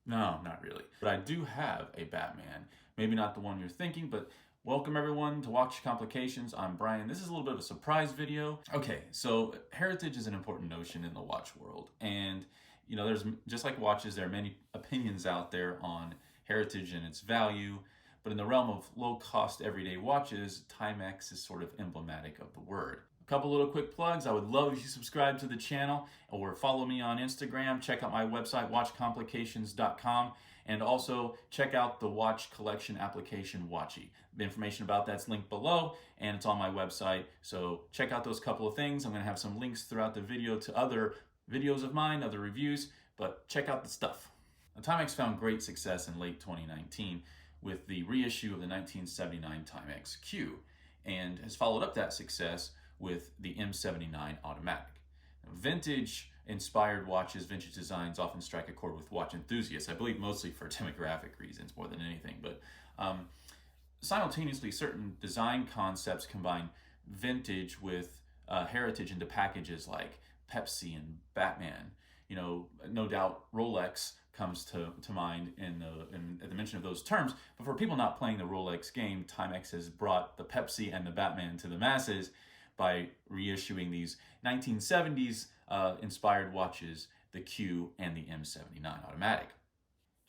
No, not really. But I do have a Batman. Maybe not the one you're thinking, but welcome everyone to Watch Complications. I'm Brian. This is a little bit of a surprise video. Okay, so heritage is an important notion in the watch world. And, there's just like watches, there are many opinions out there on heritage and its value. But in the realm of low-cost everyday watches, Timex is sort of emblematic of the word. A couple little quick plugs. I would love if you subscribe to the channel or follow me on Instagram. Check out my website, watchcomplications.com, and also check out the watch collection application, Watchy. The information about that's linked below, and it's on my website. So check out those couple of things. I'm going to have some links throughout the video to other videos of mine, other reviews, but check out the stuff. Now, Timex found great success in late 2019 with the reissue of the 1979 Timex Q, and has followed up that success with the M79 Automatic. Vintage inspired watches, vintage designs often strike a chord with watch enthusiasts, I believe mostly for demographic reasons more than anything, but simultaneously certain design concepts combine vintage with heritage into packages like Pepsi and Batman. No doubt Rolex comes to mind in the mention of those terms, but for people not playing the Rolex game, Timex has brought the Pepsi and the Batman to the masses by reissuing these 1970s inspired watches, the Q and the M79 Automatic.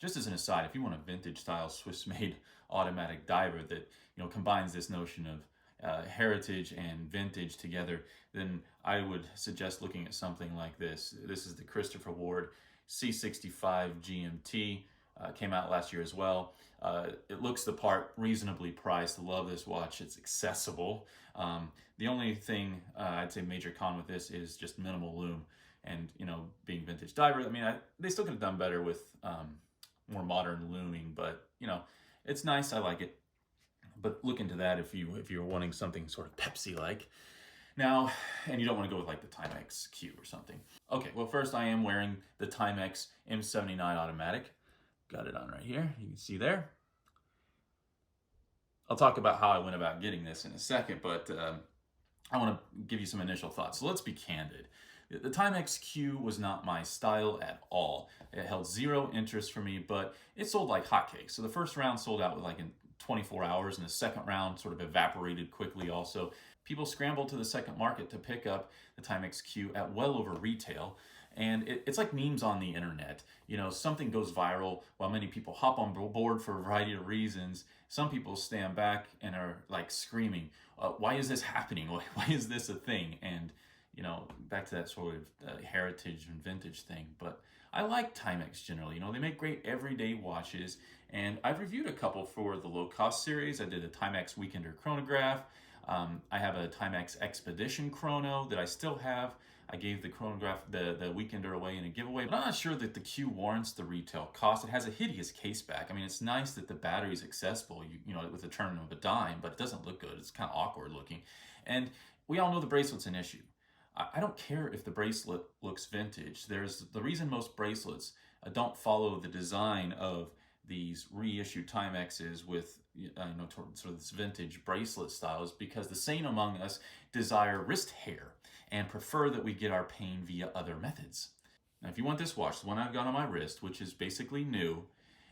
Just as an aside, if you want a vintage style Swiss-made automatic diver that combines this notion of heritage and vintage together, then I would suggest looking at something like this. This is the Christopher Ward C65 GMT. Came out last year as well. It looks the part, reasonably priced. I love this watch. It's accessible. The only thing I'd say major con with this is just minimal lume, and being vintage diver. I mean, they still could have done better with more modern looming, but it's nice. I like it. But look into that if you're wanting something sort of Pepsi-like. Now, and you don't want to go with like the Timex Q or something. Okay, well first I am wearing the Timex M79 Automatic. Got it on right here, you can see there. I'll talk about how I went about getting this in a second, but I want to give you some initial thoughts. So let's be candid. The Timex Q was not my style at all. It held zero interest for me, but it sold like hotcakes. So the first round sold out like in 24 hours, and the second round sort of evaporated quickly also. People scrambled to the second market to pick up the Timex Q at well over retail. And it's like memes on the internet. Something goes viral while many people hop on board for a variety of reasons. Some people stand back and are like screaming, why is this happening? Why is this a thing? And, back to that sort of heritage and vintage thing. But I like Timex generally. They make great everyday watches. And I've reviewed a couple for the low-cost series. I did a Timex Weekender chronograph. I have a Timex Expedition chrono that I still have. I gave the chronograph, the Weekender away in a giveaway, but I'm not sure that the Q warrants the retail cost. It has a hideous case back. I mean, it's nice that the battery is accessible, with the turn of a dime, but it doesn't look good. It's kind of awkward looking. And we all know the bracelet's an issue. I don't care if the bracelet looks vintage. There's the reason most bracelets don't follow the design of these reissued Timexes with sort of this vintage bracelet style is because the sane among us desire wrist hair and prefer that we get our pain via other methods. Now, if you want this watch, the one I've got on my wrist, which is basically new,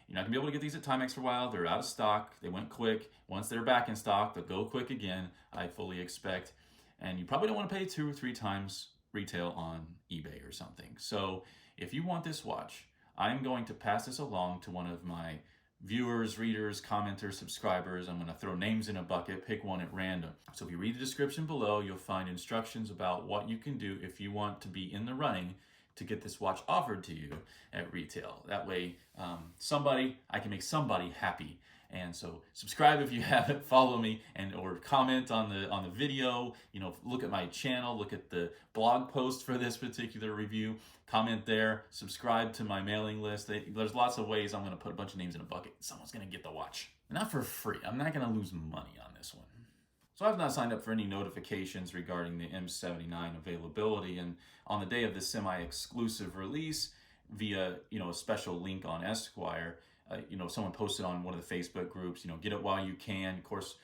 you're not gonna be able to get these at Timex for a while. They're out of stock. They went quick. Once they're back in stock, they'll go quick again, I fully expect. And you probably don't want to pay 2 or 3 times retail on eBay or something. So if you want this watch, I'm going to pass this along to one of my viewers, readers, commenters, subscribers. I'm going to throw names in a bucket, pick one at random. So if you read the description below, you'll find instructions about what you can do if you want to be in the running to get this watch offered to you at retail. That way, I can make somebody happy. And so subscribe if you haven't, follow me, or comment on the video, look at my channel, look at the blog post for this particular review, comment there, subscribe to my mailing list. There's lots of ways I'm going to put a bunch of names in a bucket. Someone's going to get the watch. Not for free. I'm not going to lose money on this one. So I've not signed up for any notifications regarding the M79 availability, and on the day of the semi-exclusive release, via a special link on Esquire, someone posted on one of the Facebook groups, get it while you can. Of course,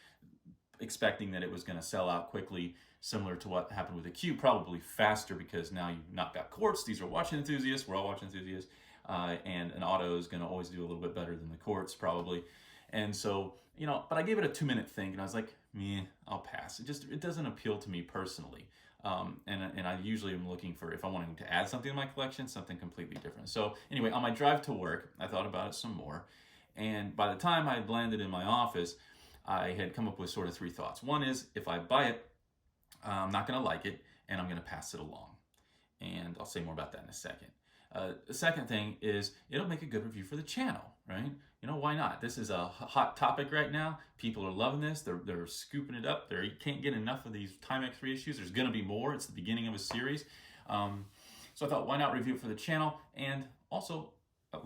expecting that it was going to sell out quickly, similar to what happened with the Q, probably faster because now you've not got quartz. These are watch enthusiasts. We're all watch enthusiasts. and an auto is going to always do a little bit better than the quartz probably. And so, but I gave it a 2-minute think, and I was like, meh, I'll pass. It doesn't appeal to me personally. And I usually am looking for, if I wanted to add something to my collection, something completely different. So anyway, on my drive to work, I thought about it some more. And by the time I had landed in my office, I had come up with sort of 3 thoughts. One is, if I buy it, I'm not going to like it, and I'm going to pass it along. And I'll say more about that in a second. The second thing is, it'll make a good review for the channel, right? Why not? This is a hot topic right now. People are loving this. They're scooping it up. You can't get enough of these Timex reissues. There's going to be more. It's the beginning of a series. So I thought, why not review it for the channel? And also,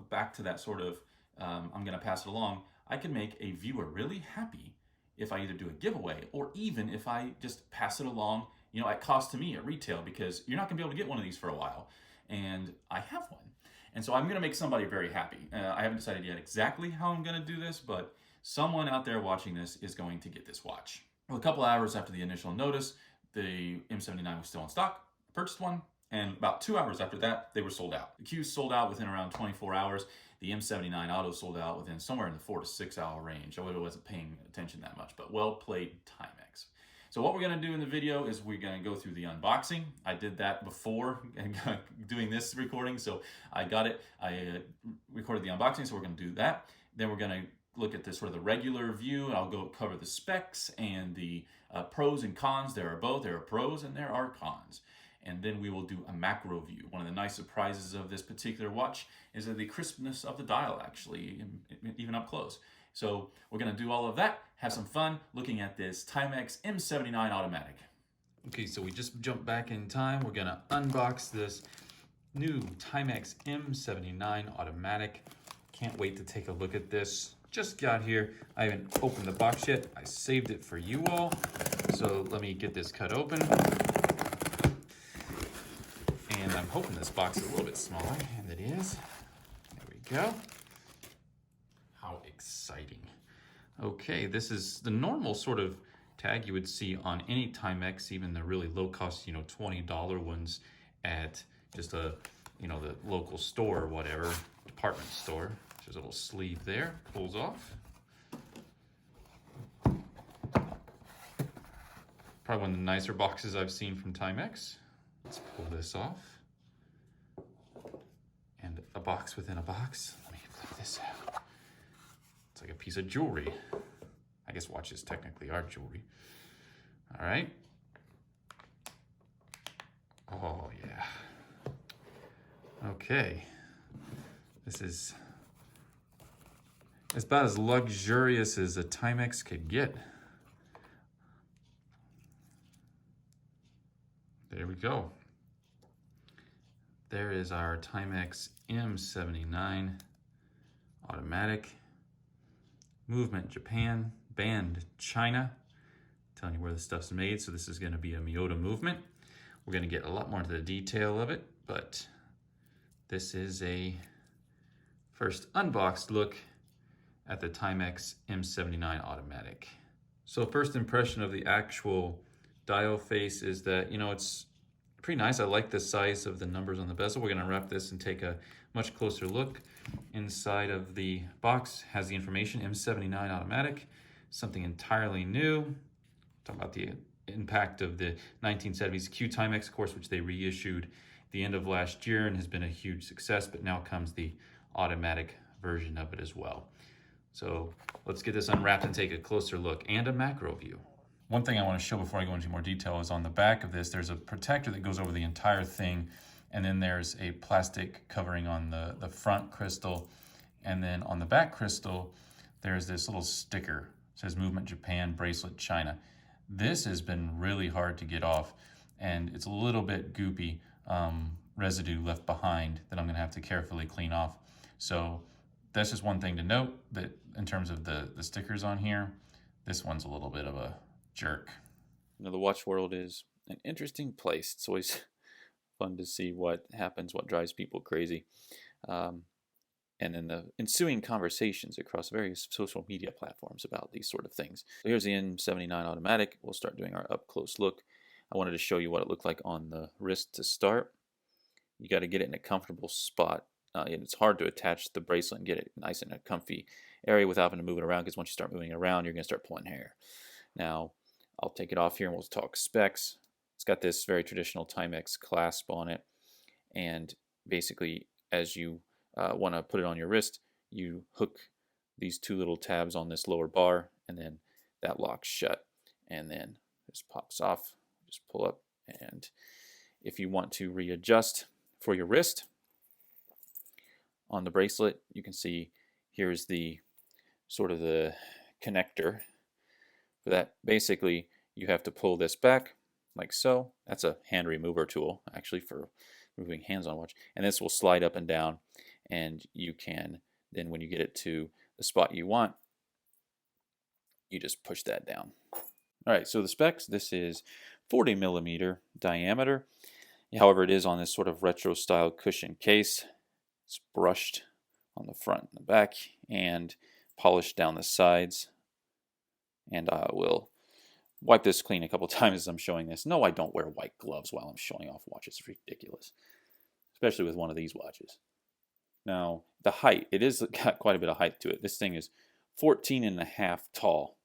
back to that sort of, I'm going to pass it along. I can make a viewer really happy if I either do a giveaway or even if I just pass it along, at cost to me at retail, because you're not going to be able to get one of these for a while. And I have one. And so I'm going to make somebody very happy. I haven't decided yet exactly how I'm going to do this, but someone out there watching this is going to get this watch. Well, a couple hours after the initial notice, the M79 was still in stock. I purchased one, and about 2 hours after that, they were sold out. The Q sold out within around 24 hours. The M79 Auto sold out within somewhere in the 4 to 6 hour range. I wasn't paying attention that much, but well played, Timex. So what we're going to do in the video is we're going to go through the unboxing. I did that before doing this recording, so I got it. I recorded the unboxing, so we're going to do that. Then we're going to look at this sort of the regular view. I'll go cover the specs and the pros and cons. There are pros and there are cons. And then we will do a macro view. One of the nice surprises of this particular watch is the crispness of the dial, actually, even up close. So we're going to do all of that, have some fun looking at this Timex M79 Automatic. Okay, so we just jumped back in time. We're going to unbox this new Timex M79 Automatic. Can't wait to take a look at this. Just got here. I haven't opened the box yet. I saved it for you all. So let me get this cut open. And I'm hoping this box is a little bit smaller, and it is. There we go. How exciting. Okay, this is the normal sort of tag you would see on any Timex, even the really low cost, $20 ones at just the local store or whatever, department store. There's a little sleeve there, pulls off. Probably one of the nicer boxes I've seen from Timex. Let's pull this off. And a box within a box. Let me flip this out. It's like a piece of jewelry. I guess watches technically are jewelry. All right. Oh, yeah. Okay. This is about as luxurious as a Timex could get. There we go. There is our Timex M79 Automatic. Movement Japan, banned China. Telling you where the stuff's made, so this is going to be a Miyota movement. We're going to get a lot more into the detail of it, but this is a first unboxed look at the Timex M79 Automatic. So first impression of the actual dial face is that, it's pretty nice. I like the size of the numbers on the bezel. We're going to wrap this and take a much closer look. Inside of the box has the information, M79 Automatic, something entirely new. Talk about the impact of the 1970s Q Timex, of course, which they reissued at the end of last year and has been a huge success, but now comes the automatic version of it as well. So let's get this unwrapped and take a closer look and a macro view. One thing I want to show before I go into more detail is on the back of this, there's a protector that goes over the entire thing, and then there's a plastic covering on the front crystal, and then on the back crystal, there's this little sticker. It says Movement Japan, Bracelet China. This has been really hard to get off, and it's a little bit goopy residue left behind that I'm going to have to carefully clean off. So that's just one thing to note, that in terms of the stickers on here, this one's a little bit of a jerk. The watch world is an interesting place. It's always fun to see what happens, what drives people crazy. And then the ensuing conversations across various social media platforms about these sort of things. So here's the M79 Automatic. We'll start doing our up-close look. I wanted to show you what it looked like on the wrist to start. You got to get it in a comfortable spot it's hard to attach the bracelet and get it nice in a comfy area without having to move it around, because once you start moving it around, you're going to start pulling hair. Now, I'll take it off here and we'll talk specs. It's got this very traditional Timex clasp on it, and basically, as you want to put it on your wrist, you hook these two little tabs on this lower bar, and then that locks shut, and then this pops off. Just pull up, and if you want to readjust for your wrist on the bracelet, you can see here's the sort of the connector for that. Basically, you have to pull this back like so. That's a hand remover tool, actually, for removing hands on a watch. And this will slide up and down, and you can then, when you get it to the spot you want, you just push that down. All right, so the specs, this is 40 millimeter diameter. However, it is on this sort of retro style cushion case. It's brushed on the front and the back and polished down the sides. And I will wipe this clean a couple times as I'm showing this. No, I don't wear white gloves while I'm showing off watches. It's ridiculous, especially with one of these watches. Now, the height, it is got quite a bit of height to it. This thing is 14.5 tall.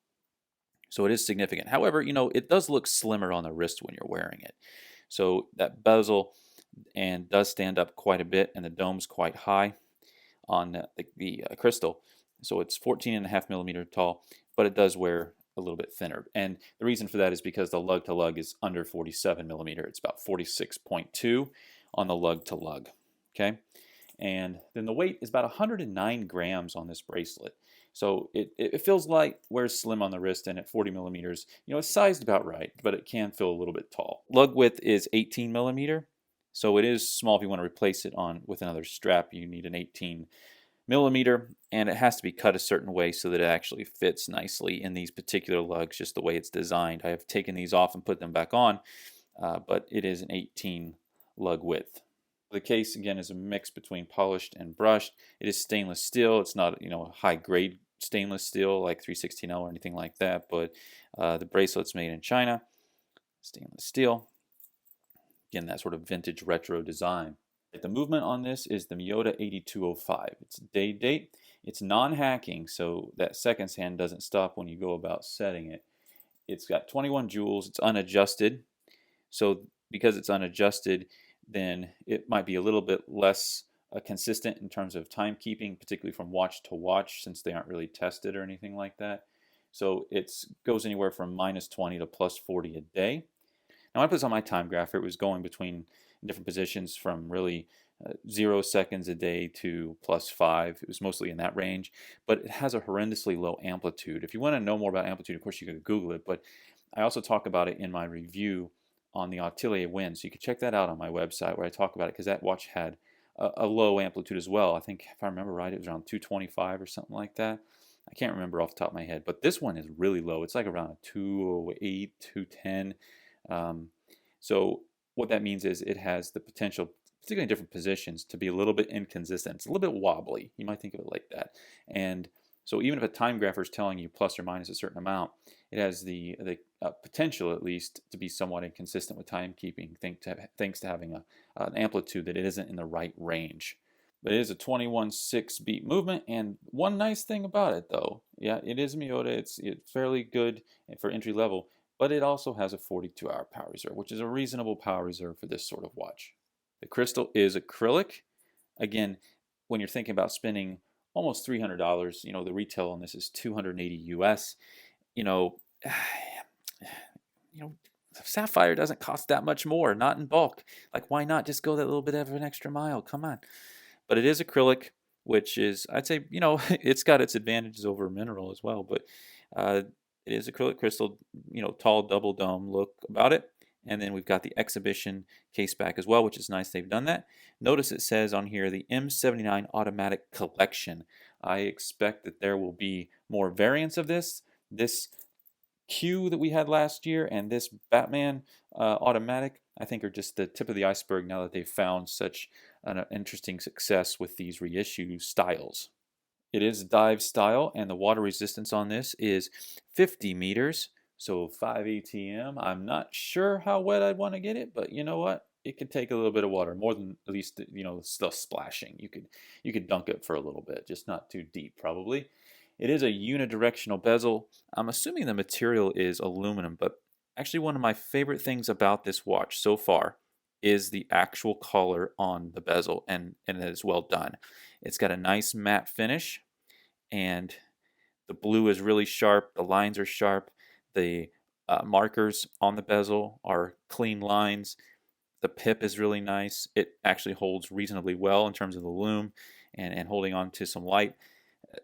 So it is significant. However, it does look slimmer on the wrist when you're wearing it. So that bezel and does stand up quite a bit, and the dome's quite high on the crystal. So it's 14.5 millimeter tall, but it does wear a little bit thinner. And the reason for that is because the lug to lug is under 47 millimeter. It's about 46.2 on the lug to lug. Okay. And then the weight is about 109 grams on this bracelet. So it feels light, wears slim on the wrist, and at 40 millimeters, it's sized about right, but it can feel a little bit tall. Lug width is 18 millimeter, so it is small. If you want to replace it with another strap, you need an 18 millimeter, and it has to be cut a certain way so that it actually fits nicely in these particular lugs, just the way it's designed. I have taken these off and put them back on, but it is an 18 lug width. The case, again, is a mix between polished and brushed. It is stainless steel. It's not, a high-grade stainless steel like 316L or anything like that, but the bracelet's made in China, stainless steel. Again, that sort of vintage retro design. The movement on this is the Miyota 8205. It's day date. It's non-hacking, so that seconds hand doesn't stop when you go about setting it. It's got 21 joules. It's unadjusted. So because it's unadjusted, then it might be a little bit less consistent in terms of timekeeping, particularly from watch to watch, since they aren't really tested or anything like that. So it goes anywhere from -20 to +40 a day. Now, when I put this on my time grapher, it was going between different positions from really 0 seconds a day to +5. It was mostly in that range, but it has a horrendously low amplitude. If you want to know more about amplitude, of course, you could Google it, but I also talk about it in my review on the Atelier Win, so you can check that out on my website where I talk about it, because that watch had a low amplitude as well. I think, if I remember right, it was around 225 or something like that. I can't remember off the top of my head, but this one is really low. It's like around 208, 210. So what that means is it has the potential, particularly in different positions, to be a little bit inconsistent. It's a little bit wobbly. You might think of it like that. And so even if a time grapher is telling you plus or minus a certain amount, it has the potential, at least, to be somewhat inconsistent with timekeeping, thanks to having an amplitude that it isn't in the right range. But it is a 21/6 beat movement, and one nice thing about it, though, yeah, it is Miyota. It's fairly good for entry level, but it also has a 42-hour power reserve, which is a reasonable power reserve for this sort of watch. The crystal is acrylic. Again, when you're thinking about spending almost $300, the retail on this is $280 US. Sapphire doesn't cost that much more, not in bulk. Like, why not just go that little bit of an extra mile? Come on. But it is acrylic, which is, I'd say, it's got its advantages over mineral as well, but it is acrylic crystal, tall double dome look about it. And then we've got the exhibition case back as well, which is nice they've done that. Notice it says on here the M79 Automatic Collection. I expect that there will be more variants of this. This Q that we had last year and this Batman Automatic, I think, are just the tip of the iceberg now that they've found such an interesting success with these reissue styles. It is dive style, and the water resistance on this is 50 meters. So 5 ATM. I'm not sure how wet I'd want to get it, but you know what? it could take a little bit of water, more than at least the splashing. You could dunk it for a little bit, just not too deep probably. It is a unidirectional bezel. I'm assuming the material is aluminum, but actually one of my favorite things about this watch so far is the actual color on the bezel, and it is well done. It's got a nice matte finish, and the blue is really sharp, the lines are sharp, the markers on the bezel are clean lines. The pip is really nice. It actually holds reasonably well in terms of the lume and holding on to some light,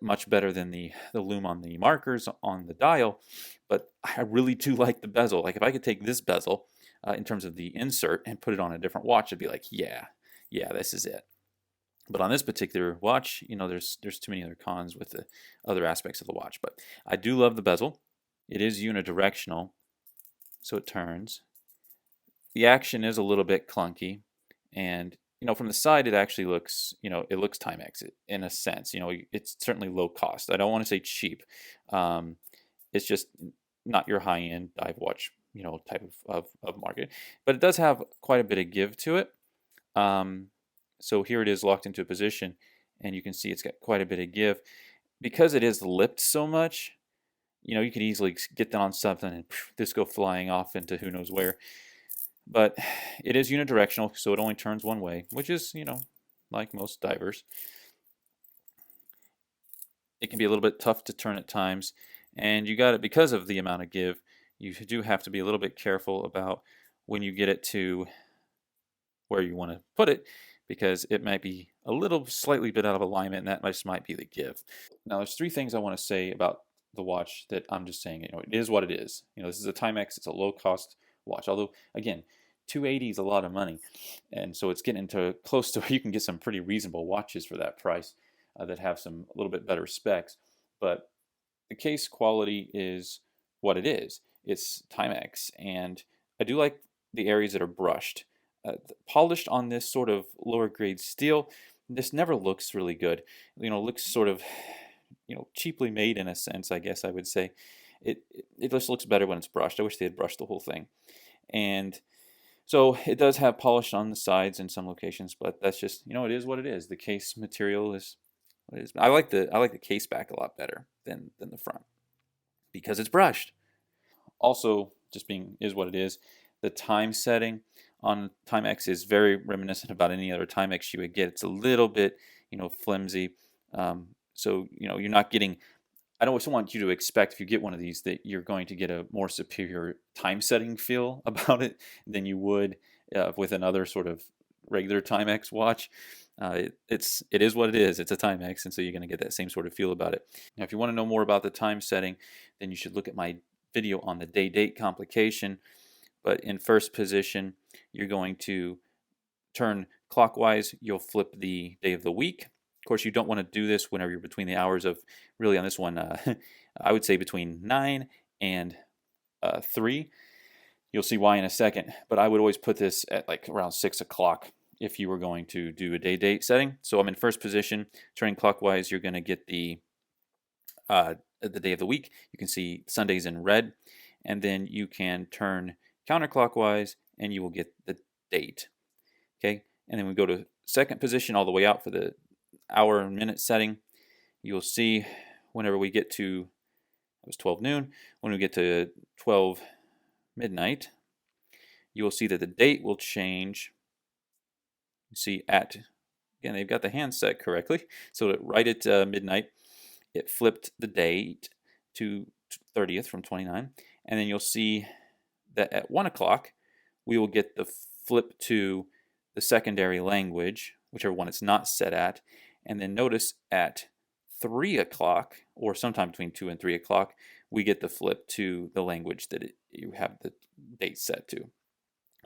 much better than the lume on the markers on the dial. But I really do like the bezel. Like if I could take this bezel in terms of the insert and put it on a different watch, I'd be like, yeah, this is it. But on this particular watch, there's too many other cons with the other aspects of the watch. But I do love the bezel. It is unidirectional, so it turns. The action is a little bit clunky, and from the side it actually looks, it looks Timex in a sense. It's certainly low cost. I don't want to say cheap. It's just not your high-end dive watch, type of market. But it does have quite a bit of give to it. So here it is locked into a position, and you can see it's got quite a bit of give. Because it is lipped so much, you could easily get that on something and this go flying off into who knows where. But it is unidirectional, so it only turns one way, which is, like most divers. It can be a little bit tough to turn at times, and you got it because of the amount of give. You do have to be a little bit careful about when you get it to where you want to put it, because it might be a little slightly bit out of alignment, and that just might be the give. Now, there's 3 things I want to say about the watch that I'm just saying, it is what it is. This is a Timex. It's a low-cost watch, although, again, $280 is a lot of money, and so it's getting into close to where you can get some pretty reasonable watches for that price that have some a little bit better specs. But the case quality is what it is. It's Timex, and I do like the areas that are brushed. Polished on this sort of lower grade steel, this never looks really good. Looks sort of cheaply made in a sense, I guess I would say. It just looks better when it's brushed. I wish they had brushed the whole thing. And so it does have polish on the sides in some locations, but that's just, it is what it is. The case material is what it is. I like the case back a lot better than the front because it's brushed. Also, just being is what it is. The time setting on Timex is very reminiscent about any other Timex you would get. It's a little bit, flimsy. So you're not getting. I don't want you to expect if you get one of these that you're going to get a more superior time setting feel about it than you would with another sort of regular Timex watch. It is what it is. It's a Timex, and so you're going to get that same sort of feel about it. Now, if you want to know more about the time setting, then you should look at my video on the day-date complication. But in first position, you're going to turn clockwise. You'll flip the day of the week. Of course, you don't want to do this whenever you're between the hours of, really on this one, I would say between 9 and 3. You'll see why in a second, but I would always put this at like around 6 o'clock if you were going to do a day-date setting. So I'm in first position, turning clockwise, you're going to get the day of the week. You can see Sundays in red, and then you can turn counterclockwise, and you will get the date. Okay, and then we go to second position all the way out for the hour and minute setting. You'll see whenever we get to, it was 12 noon, when we get to 12 midnight, you will see that the date will change. You see again, they've got the hand set correctly. So right at midnight, it flipped the date to 30th from 29. And then you'll see that at 1 o'clock, we will get the flip to the secondary language, whichever one it's not set at. And then notice at 3 o'clock, or sometime between 2 and 3 o'clock, we get the flip to the language that you have the date set to.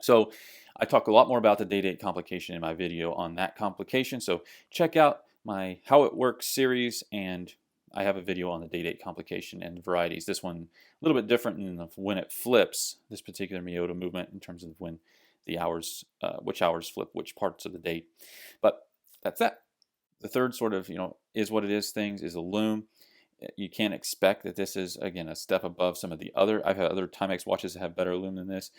So I talk a lot more about the day-date complication in my video on that complication. So check out my How It Works series, and I have a video on the day-date complication and varieties. This one a little bit different in when it flips, this particular Miyota movement, in terms of when the hours, which hours flip which parts of the date. But that's that. The third sort of, is what it is things is a lume. You can't expect that this is, again, a step above some of the other. I've had other Timex watches that have better lume than this.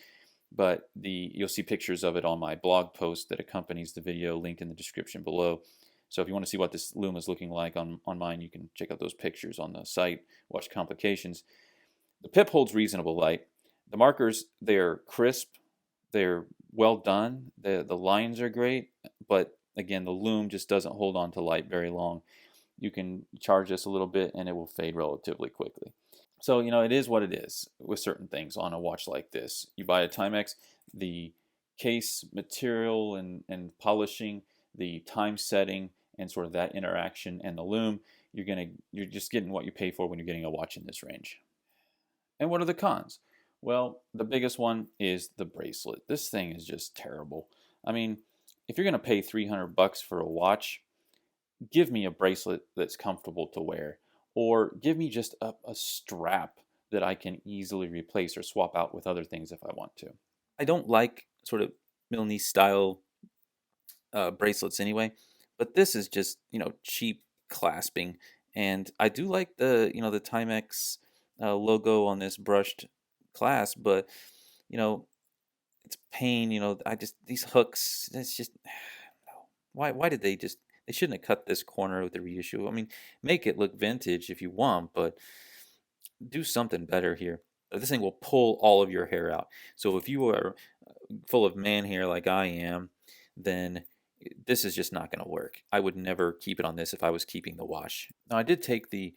but you'll see pictures of it on my blog post that accompanies the video, linked in the description below. So if you want to see what this loom is looking like on mine, you can check out those pictures on the site, watch complications. The pip holds reasonable light. The markers, they're crisp, they're well done, the lines are great, but again, the loom just doesn't hold on to light very long. You can charge this a little bit and it will fade relatively quickly. So, it is what it is with certain things on a watch like this. You buy a Timex, the case material and polishing, the time setting, and sort of that interaction and the loom, you're just getting what you pay for when you're getting a watch in this range. And what are the cons? Well, the biggest one is the bracelet. This thing is just terrible. I mean, if you're going to pay $300 for a watch, give me a bracelet that's comfortable to wear, or give me just a strap that I can easily replace or swap out with other things if I want to. I don't like sort of Milne style bracelets anyway, but this is just cheap clasping, and I do like the Timex logo on this brushed clasp, but it's a pain. I just, these hooks, it's just why did they shouldn't have cut this corner with the reissue. I mean, make it look vintage if you want, but do something better here. This thing will pull all of your hair out. So if you are full of man hair like I am, then this is just not going to work. I would never keep it on this if I was keeping the watch. Now, I did take the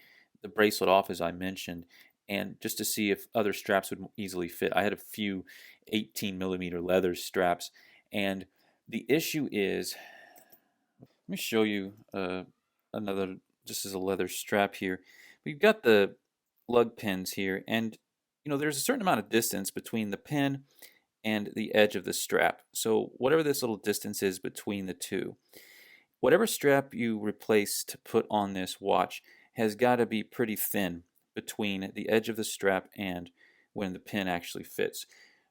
bracelet off, as I mentioned, and just to see if other straps would easily fit. I had a few 18 millimeter leather straps, and the issue is, let me show you another, just as a leather strap here. We've got the lug pins here, and there's a certain amount of distance between the pin and the edge of the strap. So whatever this little distance is between the two, whatever strap you replace to put on this watch has got to be pretty thin between the edge of the strap and when the pin actually fits.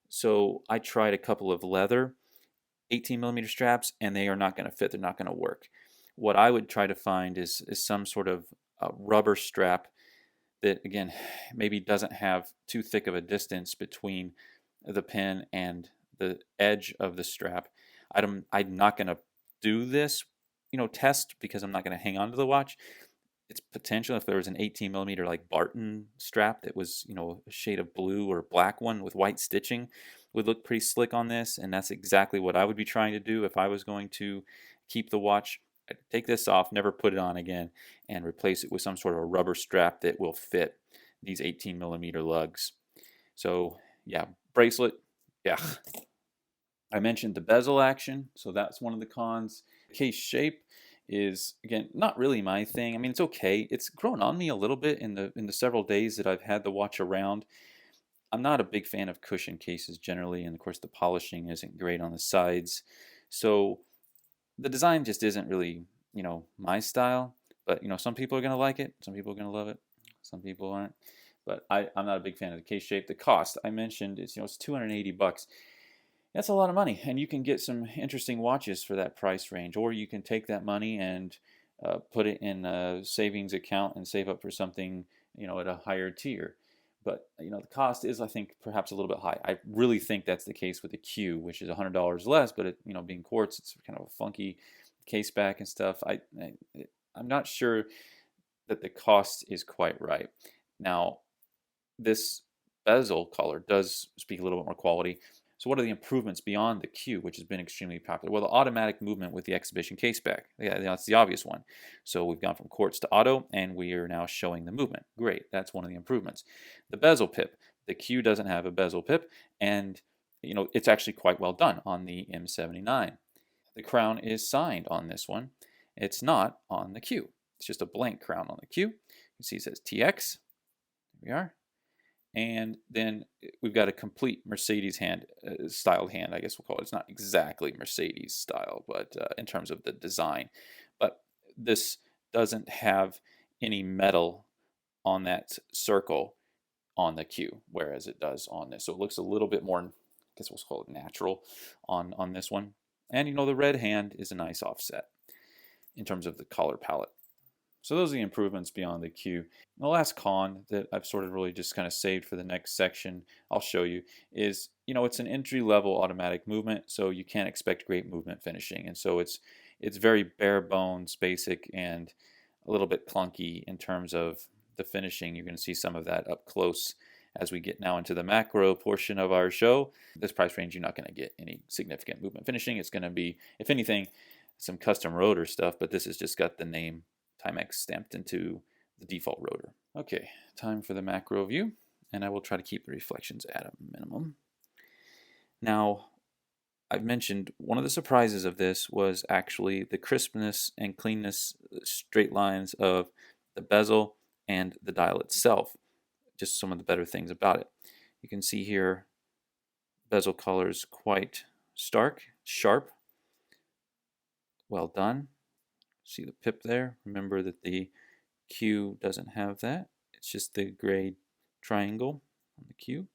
So I tried a couple of leather 18 millimeter straps, and they are not going to fit. They're not going to work. What I would try to find is some sort of rubber strap that, again, maybe doesn't have too thick of a distance between the pin and the edge of the strap. I'm not going to do this, test, because I'm not going to hang on to the watch. It's potential if there was an 18 millimeter like Barton strap that was, a shade of blue or black one with white stitching, would look pretty slick on this, and that's exactly what I would be trying to do if I was going to keep the watch. I'd take this off, never put it on again, and replace it with some sort of a rubber strap that will fit these 18 millimeter lugs. So yeah, bracelet, yeah. I mentioned the bezel action, so that's one of the cons. Case shape is, again, not really my thing. I mean, it's okay. It's grown on me a little bit in the several days that I've had the watch around. I'm not a big fan of cushion cases generally, and of course the polishing isn't great on the sides. So the design just isn't really, my style. But some people are gonna like it, some people are gonna love it, some people aren't. But I'm not a big fan of the case shape. The cost I mentioned is, it's $280. That's a lot of money, and you can get some interesting watches for that price range, or you can take that money and put it in a savings account and save up for something, at a higher tier. But the cost is, I think, perhaps a little bit high. I really think that's the case with the Q, which is $100 less, but it, being quartz, it's kind of a funky case back and stuff. I'm not sure that the cost is quite right. Now, this bezel color does speak a little bit more quality. So what are the improvements beyond the Q, which has been extremely popular? Well, the automatic movement with the exhibition case back. Yeah, that's the obvious one. So we've gone from quartz to auto, and we are now showing the movement. Great, that's one of the improvements. The bezel pip. The Q doesn't have a bezel pip, and it's actually quite well done on the M79. The crown is signed on this one. It's not on the Q. It's just a blank crown on the Q. You can see it says TX. Here we are. And then we've got a complete Mercedes styled hand, I guess we'll call it. It's not exactly Mercedes style, but in terms of the design. But this doesn't have any metal on that circle on the Q, whereas it does on this. So it looks a little bit more, I guess we'll call it natural on this one. And the red hand is a nice offset in terms of the color palette. So those are the improvements beyond the Q. The last con that I've sort of really just kind of saved for the next section I'll show you is, it's an entry-level automatic movement, so you can't expect great movement finishing. And so it's very bare bones, basic, and a little bit clunky in terms of the finishing. You're going to see some of that up close as we get now into the macro portion of our show. This price range, you're not going to get any significant movement finishing. It's going to be, if anything, some custom rotor stuff, but this has just got the name Timex stamped into the default rotor. Okay, time for the macro view, and I will try to keep the reflections at a minimum. Now, I've mentioned one of the surprises of this was actually the crispness and cleanness, straight lines of the bezel and the dial itself. Just some of the better things about it. You can see here bezel color is quite stark, sharp, well done. See the pip there? Remember that the Q doesn't have that. It's just the gray triangle on the Q.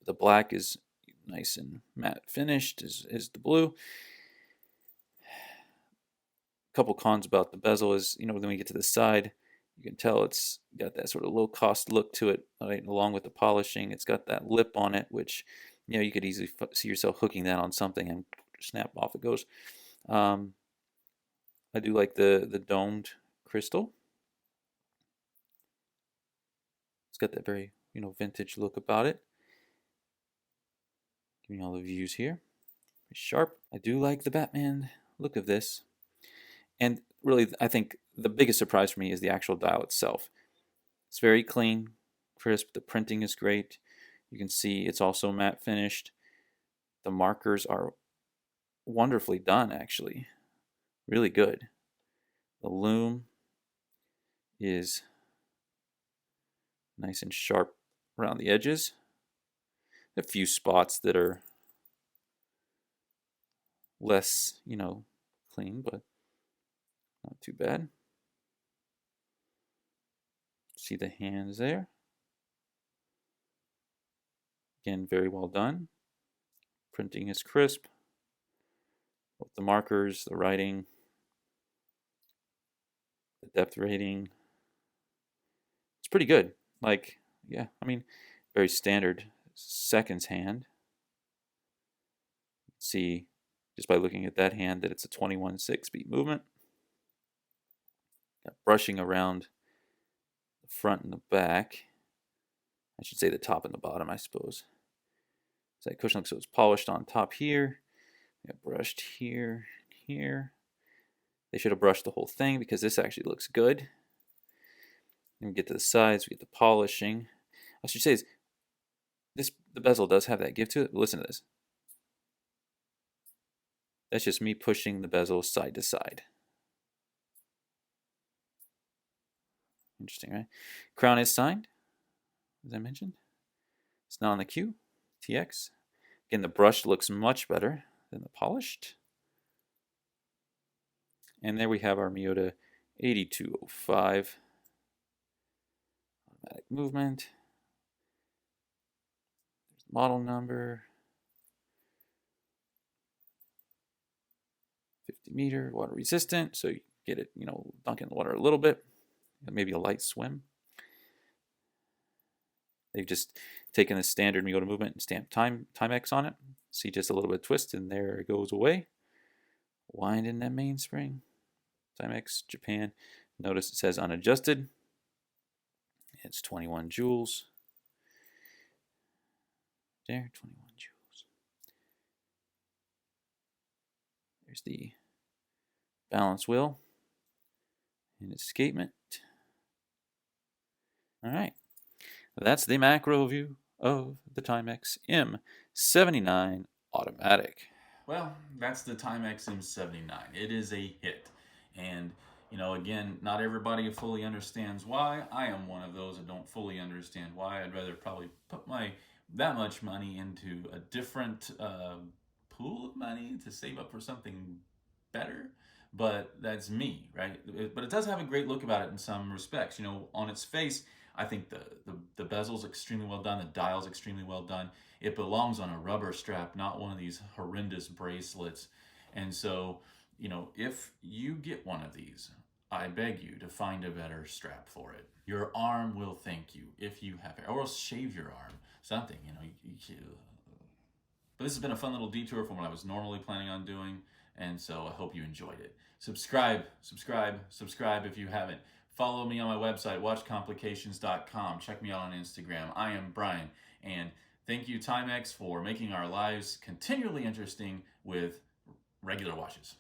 The black is nice and matte finished, is the blue. A couple cons about the bezel is, when we get to the side, you can tell it's got that sort of low-cost look to it, right? Along with the polishing. It's got that lip on it, which, you could easily see yourself hooking that on something and snap, off it goes. I do like the domed crystal. It's got that very, vintage look about it. Give me all the views here. Very sharp. I do like the Batman look of this. And really, I think the biggest surprise for me is the actual dial itself. It's very clean, crisp. The printing is great. You can see it's also matte finished. The markers are wonderfully done, actually. Really good. The loom is nice and sharp around the edges. A few spots that are less, clean, but not too bad. See the hands there. Again, very well done. Printing is crisp. Both the markers, the writing, the depth rating. It's pretty good. Very standard seconds hand. See, just by looking at that hand, that it's a 21/6 beat movement. Got brushing around the front and the back. I should say the top and the bottom, I suppose. So that cushion looks so it's polished on top here. Got brushed here, here. They should have brushed the whole thing because this actually looks good. Then we get to the sides, we get the polishing. I should say is the bezel does have that give to it. Listen to this. That's just me pushing the bezel side to side. Interesting, right? Crown is signed, as I mentioned. It's not on the Q, TX. Again, the brush looks much better than the polished. And there we have our Miyota 8205 automatic movement. There's the model number. 50 meter, water resistant, so you get it, dunk in the water a little bit, maybe a light swim. They've just taken the standard Miyota movement and stamped Timex on it. See just a little bit of twist, and there it goes away. Wind in that mainspring. Timex, Japan. Notice it says unadjusted. It's 21 joules. There, 21 joules. There's the balance wheel and escapement. All right. That's the macro view of the Timex M79 Automatic. Well, that's the Timex M79. It is a hit. And, again, not everybody fully understands why. I am one of those that don't fully understand why. I'd rather probably put that much money into a different pool of money to save up for something better. But that's me, right? But it does have a great look about it in some respects. On its face, I think the bezel's extremely well done. The dial's extremely well done. It belongs on a rubber strap, not one of these horrendous bracelets. And so, if you get one of these, I beg you to find a better strap for it. Your arm will thank you if you have hair, or else shave your arm. Something, you know. But this has been a fun little detour from what I was normally planning on doing, and so I hope you enjoyed it. Subscribe if you haven't. Follow me on my website, watchcomplications.com. Check me out on Instagram. I am Brian, and thank you, Timex, for making our lives continually interesting with regular watches.